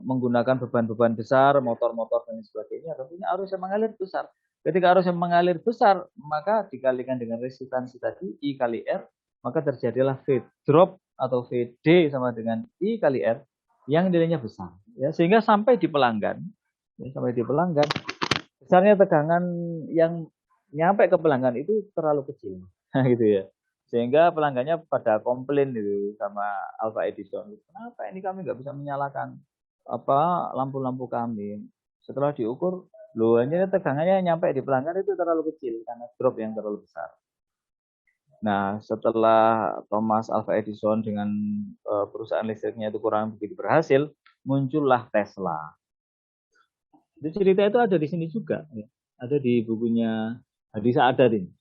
menggunakan beban-beban besar, motor-motor dan sebagainya, tentunya arus yang mengalir besar. Ketika arus yang mengalir besar, maka dikalikan dengan resistansi tadi I kali R, maka terjadilah V drop atau VD sama dengan I kali R yang nilainya besar. Ya, sehingga sampai di pelanggan, besarnya tegangan yang nyampe ke pelanggan itu terlalu kecil, gitu ya. Sehingga pelanggannya pada komplain itu sama Alfa Edison. Kenapa ini kami nggak bisa menyalakan lampu-lampu kami? Setelah diukur, loh ini tegangannya nyampe di pelanggan itu terlalu kecil karena drop yang terlalu besar. Nah, setelah Thomas Alva Edison dengan perusahaan listriknya itu kurang begitu berhasil, muncullah Tesla. Itu cerita itu ada di sini juga, ya. Ada di bukunya Hadi Sa'adad ini.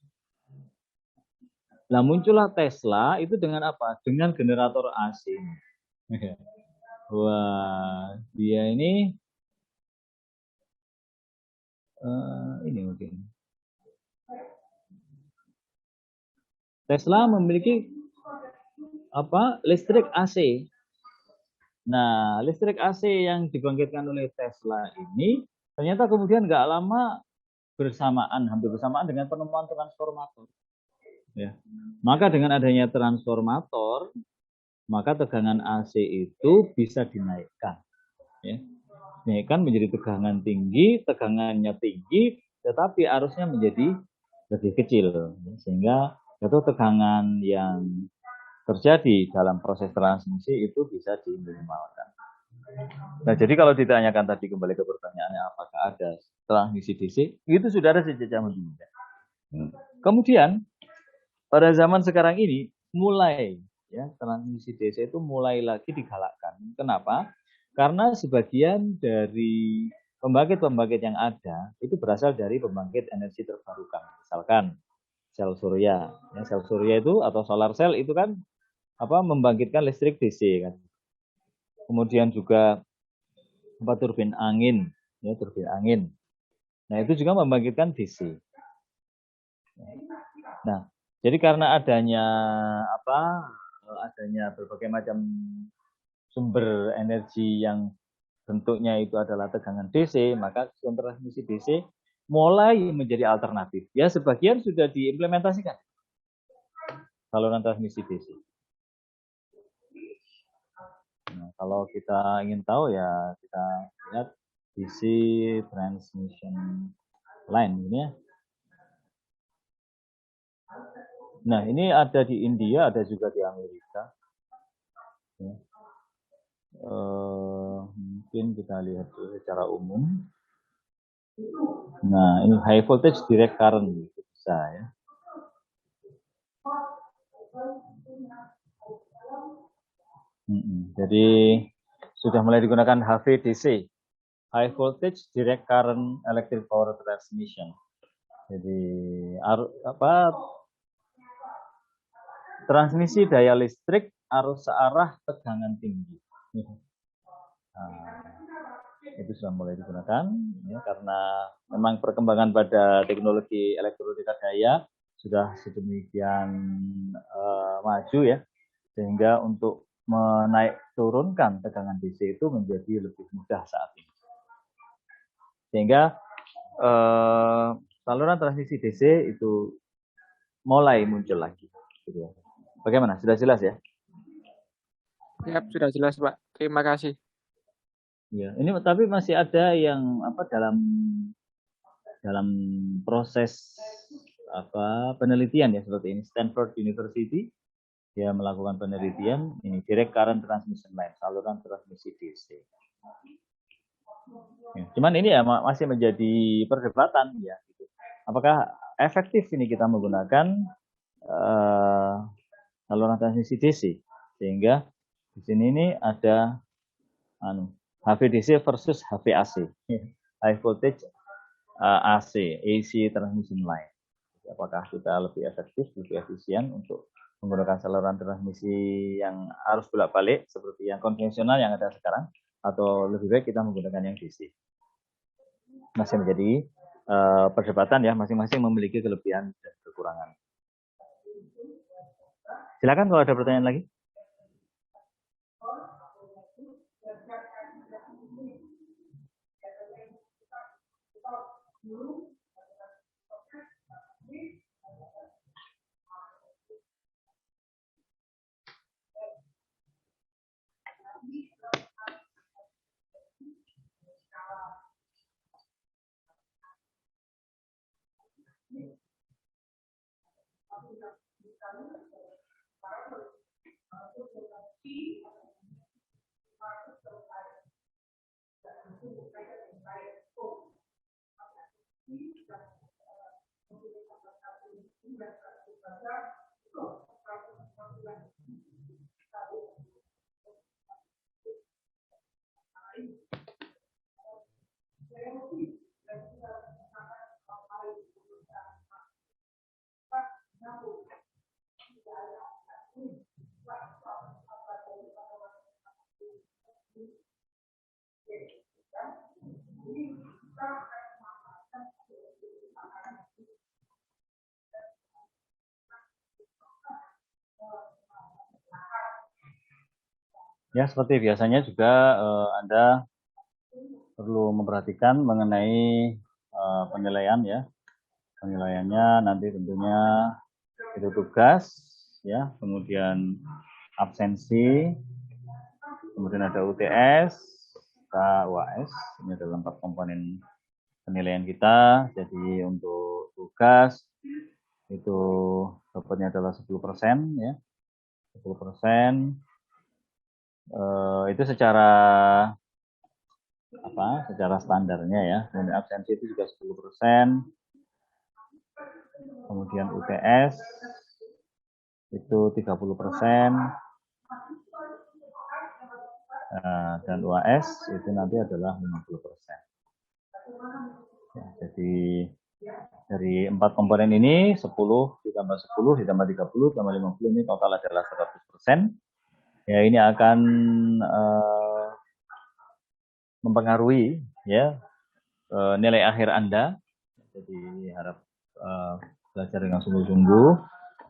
Nah, muncullah Tesla itu dengan apa? Dengan generator AC. Wah, dia ini mungkin. Tesla memiliki listrik AC. Nah, listrik AC yang dibangkitkan oleh Tesla ini ternyata kemudian nggak lama hampir bersamaan dengan penemuan transformator. Ya. Maka dengan adanya transformator, maka tegangan AC itu bisa dinaikkan. Ya. Dinaikkan menjadi tegangan tinggi, tegangannya tinggi, tetapi arusnya menjadi lebih kecil. Sehingga itu tegangan yang terjadi dalam proses transmisi itu bisa diminimalkan. Nah, jadi kalau ditanyakan tadi kembali ke pertanyaannya apakah ada transmisi DC, itu sudah ada sejak zaman dulu. Kemudian pada zaman sekarang ini mulai transmisi DC itu mulai lagi digalakkan. Kenapa? Karena sebagian dari pembangkit-pembangkit yang ada itu berasal dari pembangkit energi terbarukan. Misalkan sel surya. Ya, sel surya itu atau solar cell itu kan membangkitkan listrik DC kan. Kemudian juga turbin angin, ya turbin angin. Nah, itu juga membangkitkan DC. Nah, jadi karena adanya berbagai macam sumber energi yang bentuknya itu adalah tegangan DC, maka sistem transmisi DC mulai menjadi alternatif. Ya, sebagian sudah diimplementasikan saluran transmisi DC. Nah, kalau kita ingin tahu ya kita lihat DC transmission line ini ya. Nah, ini ada di India, ada juga di Amerika. Ya. Mungkin kita lihat dulu secara umum. Nah, ini high voltage direct current bisa ya. Jadi sudah mulai digunakan HVDC, high voltage direct current electric power transmission. Jadi transmisi daya listrik arus searah tegangan tinggi. Nah, itu sudah mulai digunakan ya, karena memang perkembangan pada teknologi elektronika daya sudah sedemikian maju ya, sehingga untuk menaik turunkan tegangan DC itu menjadi lebih mudah saat ini. Sehingga saluran transmisi DC itu mulai muncul lagi. Bagaimana? Sudah jelas ya? Ya, sudah jelas, Pak. Terima kasih. Ya, ini tapi masih ada yang dalam proses penelitian ya seperti ini. Stanford University dia melakukan penelitian ini direct current transmission line, saluran transmisi DC. Ya, cuman ini ya masih menjadi perdebatan ya. Gitu. Apakah efektif ini kita menggunakan saluran transmisi DC, sehingga di sini ini ada HVDC versus HVAC, high voltage AC transmission line. Apakah kita lebih efektif, lebih efisien untuk menggunakan saluran transmisi yang harus bolak-balik seperti yang konvensional yang ada sekarang, atau lebih baik kita menggunakan yang DC? Masih menjadi perdebatan ya, masing-masing memiliki kelebihan dan kekurangan. Silakan kalau ada pertanyaan lagi. Ya, seperti biasanya juga Anda perlu memperhatikan mengenai penilaian ya. Penilaiannya nanti tentunya itu tugas ya, kemudian absensi, kemudian ada UTS, KUAS. Ini adalah 4 komponen penilaian kita. Jadi untuk tugas itu dapatnya adalah 10% ya. 10%. Itu secara secara standarnya ya. Kemudian absensi itu juga 10%. Kemudian UTS itu 30%. Dan UAS itu nanti adalah 50%. Ya, jadi dari 4 komponen ini 10 ditambah 10 ditambah 30 ditambah 50 ini total adalah 100%. Ya, ini akan mempengaruhi ya nilai akhir Anda. Jadi harap belajar dengan sungguh-sungguh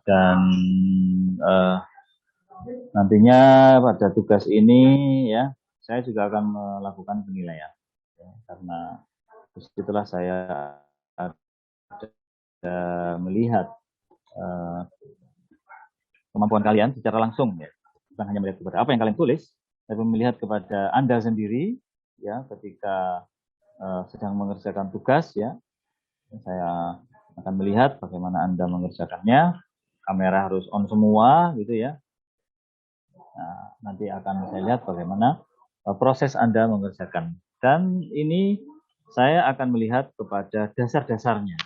dan nantinya pada tugas ini ya saya juga akan melakukan penilaian ya, karena disitulah saya melihat kemampuan kalian secara langsung ya, bukan hanya melihat kepada apa yang kalian tulis, tapi melihat kepada Anda sendiri ya ketika sedang mengerjakan tugas ya. Saya akan melihat bagaimana Anda mengerjakannya. Kamera harus on semua gitu ya. Nah, nanti akan saya lihat bagaimana proses Anda mengerjakan. Dan ini saya akan melihat kepada dasar-dasarnya.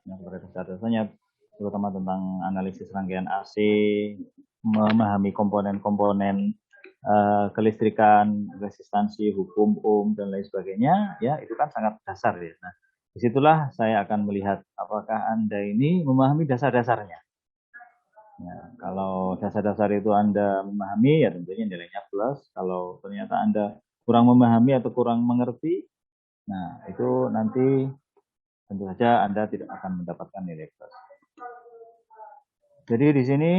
Nah, kepada dasar-dasarnya terutama tentang analisis rangkaian AC, memahami komponen-komponen kelistrikan, resistansi, hukum ohm dan lain sebagainya, ya itu kan sangat dasar ya. Nah, disitulah saya akan melihat apakah Anda ini memahami dasar-dasarnya. Nah, kalau dasar-dasar itu Anda memahami, ya tentunya nilainya plus. Kalau ternyata Anda kurang memahami atau kurang mengerti, nah itu nanti tentu saja Anda tidak akan mendapatkan nilai plus. Jadi di sini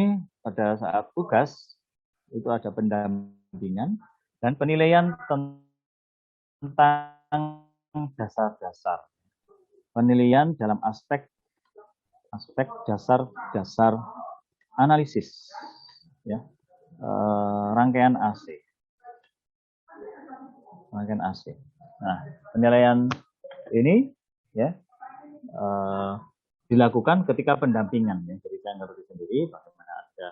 pada saat tugas itu ada pendampingan dan penilaian tentang dasar-dasar. Penilaian dalam aspek dasar-dasar analisis ya. Rangkaian AC. Nah, penilaian ini ya dilakukan ketika pendampingan ya. Jadi saya ngerti sendiri bagaimana Anda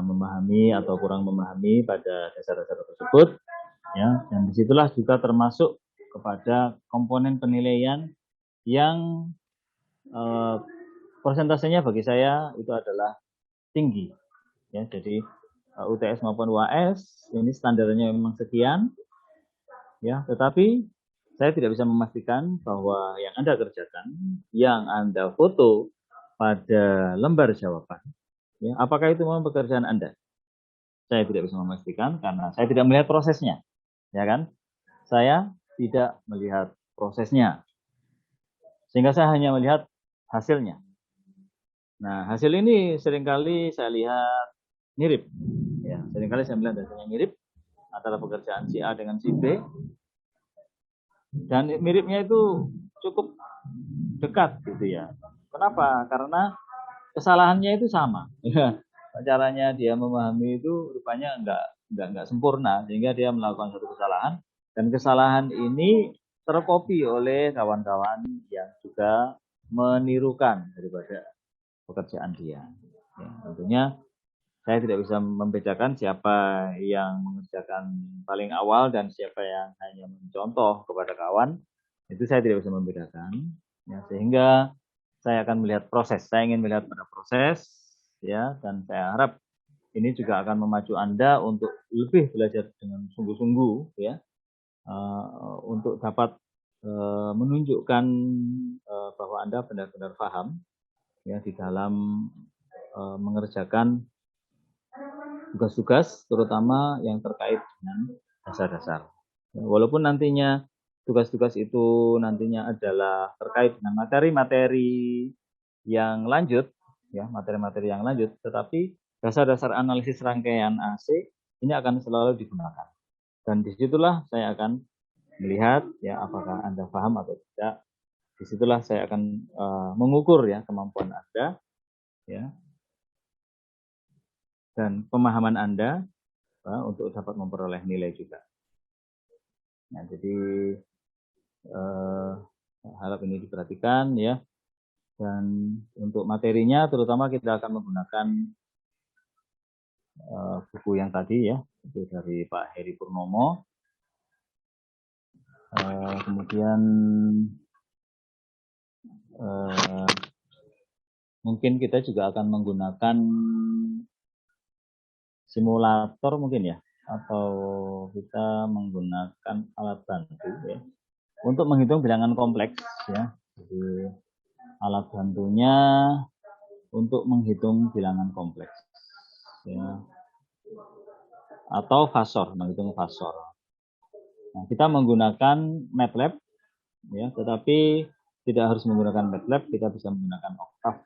memahami atau kurang memahami pada dasar-dasar tersebut ya, dan disitulah juga termasuk kepada komponen penilaian yang persentasenya bagi saya itu adalah tinggi. Ya, jadi UTS maupun UAS ini standarnya memang sekian, ya, tetapi saya tidak bisa memastikan bahwa yang Anda kerjakan, yang Anda foto pada lembar jawaban, ya, apakah itu memang pekerjaan Anda? Saya tidak bisa memastikan karena saya tidak melihat prosesnya, ya kan? Saya tidak melihat prosesnya, sehingga saya hanya melihat hasilnya. Nah, hasil ini seringkali saya lihat mirip, ya, seringkali saya melihat hasilnya mirip antara pekerjaan si A dengan si B, dan miripnya itu cukup dekat gitu ya. Kenapa? Karena kesalahannya itu sama. Ya. Caranya dia memahami itu rupanya enggak sempurna, sehingga dia melakukan satu kesalahan, dan kesalahan ini tercopy oleh kawan-kawan yang juga menirukan daripada pekerjaan dia. Ya, tentunya saya tidak bisa membedakan siapa yang mengerjakan paling awal dan siapa yang hanya mencontoh kepada kawan. Itu saya tidak bisa membedakan. Ya, sehingga saya akan melihat proses. Saya ingin melihat pada proses, ya, dan saya harap ini juga akan memacu Anda untuk lebih belajar dengan sungguh-sungguh, ya, untuk dapat menunjukkan bahwa Anda benar-benar paham, ya, di dalam mengerjakan tugas-tugas, terutama yang terkait dengan dasar-dasar. Walaupun nantinya tugas-tugas itu nantinya adalah terkait dengan materi-materi yang lanjut, ya, materi-materi yang lanjut, tetapi dasar-dasar analisis rangkaian AC ini akan selalu digunakan. Dan disitulah saya akan melihat, ya, apakah Anda paham atau tidak. Disitulah saya akan mengukur, ya, kemampuan Anda, ya, dan pemahaman Anda untuk dapat memperoleh nilai juga. Nah, jadi harap ini diperhatikan, ya. Dan untuk materinya terutama kita akan menggunakan buku yang tadi, ya, itu dari Pak Heri Purnomo. Kemudian mungkin kita juga akan menggunakan simulator mungkin, ya, atau kita menggunakan alat bantu, ya, untuk menghitung bilangan kompleks, ya. Jadi alat bantunya untuk menghitung bilangan kompleks, ya, atau fasor, menghitung fasor. Nah, kita menggunakan MATLAB, ya, tetapi tidak harus menggunakan MATLAB, kita bisa menggunakan Octave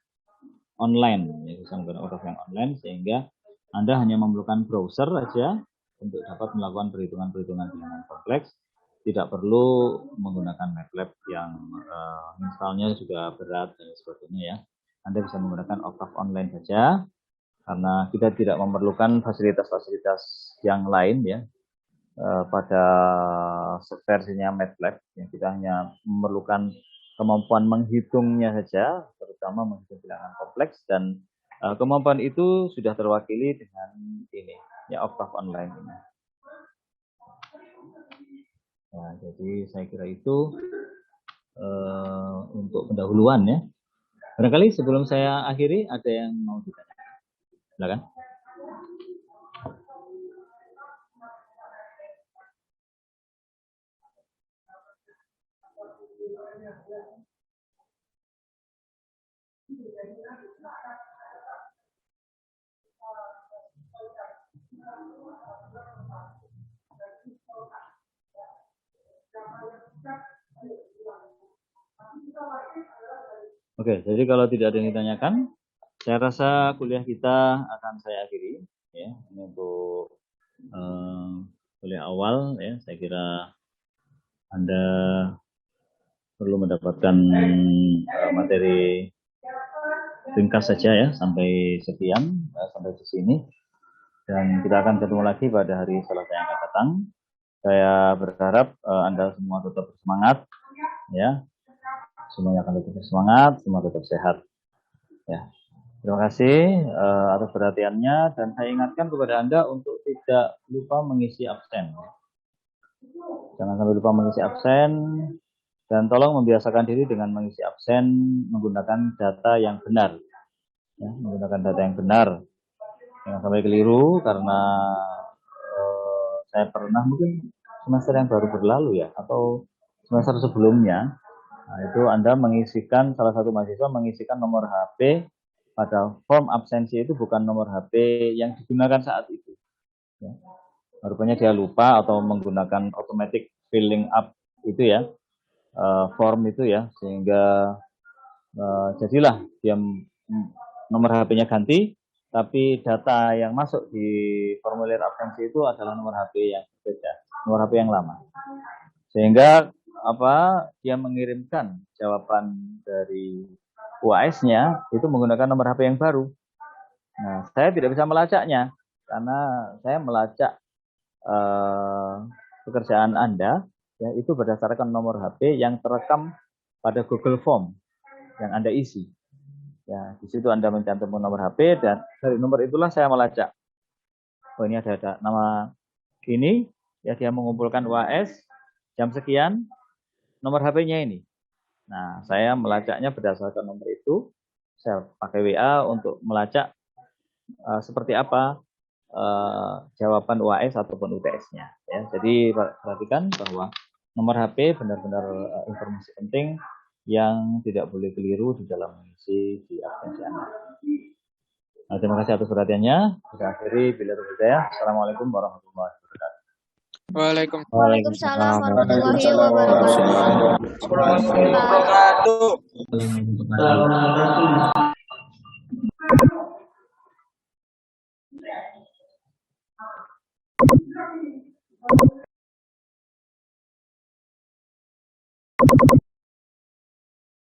online, ya, bisa menggunakan Octave yang online, sehingga Anda hanya memerlukan browser saja untuk dapat melakukan perhitungan-perhitungan bilangan kompleks, tidak perlu menggunakan MATLAB yang misalnya juga berat dan sebagainya, ya. Anda bisa menggunakan Octave online saja, karena kita tidak memerlukan fasilitas-fasilitas yang lain, ya, pada versinya MATLAB, yang kita hanya memerlukan kemampuan menghitungnya saja, terutama menghitung bilangan kompleks, dan kemampuan itu sudah terwakili dengan ini, ya, Octave online ini. Nah, jadi saya kira itu untuk pendahuluan, ya. Barangkali sebelum saya akhiri ada yang mau ditanya, silakan. Oke, jadi kalau tidak ada yang ditanyakan, saya rasa kuliah kita akan saya akhiri, ya. Ini untuk kuliah awal, ya. Saya kira Anda perlu mendapatkan materi ringkas saja, ya, sampai sekian, sampai di sini, dan kita akan ketemu lagi pada hari Selasa yang akan datang. Saya berharap Anda semua tetap bersemangat, ya. Semuanya akan tetap bersemangat, semua tetap sehat, ya. Terima kasih atas perhatiannya, dan saya ingatkan kepada Anda untuk tidak lupa mengisi absen. Jangan sampai lupa mengisi absen. Dan tolong membiasakan diri dengan mengisi absen menggunakan data yang benar. Ya, menggunakan data yang benar. Jangan sampai keliru karena saya pernah mungkin semester yang baru berlalu ya, atau semester sebelumnya. Nah, itu Anda mengisikan, salah satu mahasiswa mengisikan nomor HP pada form absensi itu bukan nomor HP yang digunakan saat itu. Ya. Rupanya dia lupa atau menggunakan automatic filling up itu ya, form itu ya, sehingga jadilah dia nomor HP-nya ganti, tapi data yang masuk di formulir absensi itu adalah nomor HP yang berbeda, nomor HP yang lama. Sehingga dia mengirimkan jawaban dari UAS-nya itu menggunakan nomor HP yang baru. Nah, saya tidak bisa melacaknya karena saya melacak pekerjaan Anda ya, itu berdasarkan nomor HP yang terekam pada Google Form yang Anda isi. Ya, di situ Anda mencantumkan nomor HP dan dari nomor itulah saya melacak. Oh, ini ada nama ini ya, dia mengumpulkan UAS jam sekian, nomor HP-nya ini. Nah, saya melacaknya berdasarkan nomor itu. Saya pakai WA untuk melacak seperti apa jawaban UAS ataupun UTS-nya. Ya, jadi perhatikan bahwa nomor HP benar-benar informasi penting yang tidak boleh keliru di dalam mengisi di absensi Anda. Nah, terima kasih atas perhatiannya. Kita akhiri bila saya. Assalamualaikum warahmatullahi wabarakatuh. Waalaikumsalam warahmatullahi wabarakatuh.